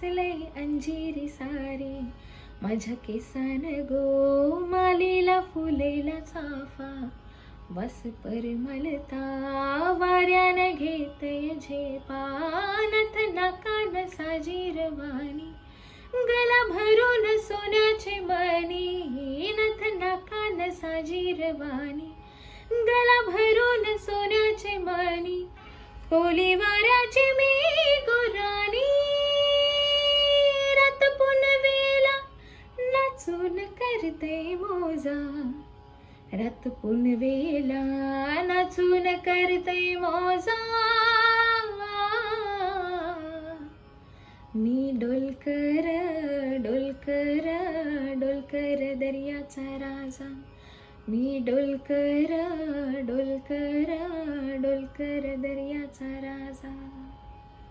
बसले अंजिरी सारी, माझ्या केसान गो मालीला फुलेला चाफा, वास परिमलता वाऱ्याने घेतय झेपा, नथ नाकान साजीरवाणी, गला भरून सोन्याचे मणी, नथ नाकान साजीरवाणी, गला भरून सोन्याचे मणी, कोली वाऱ्याची मी गुराणी, रत पुनवेला नाचून करते मोजा, रत पुनवेला नाचून करते मोजा, मी डोलकर डोलकर डोलकर दर्याचा राजा, मी डोलकर डोलकर डोलकर दर्याचा राजा.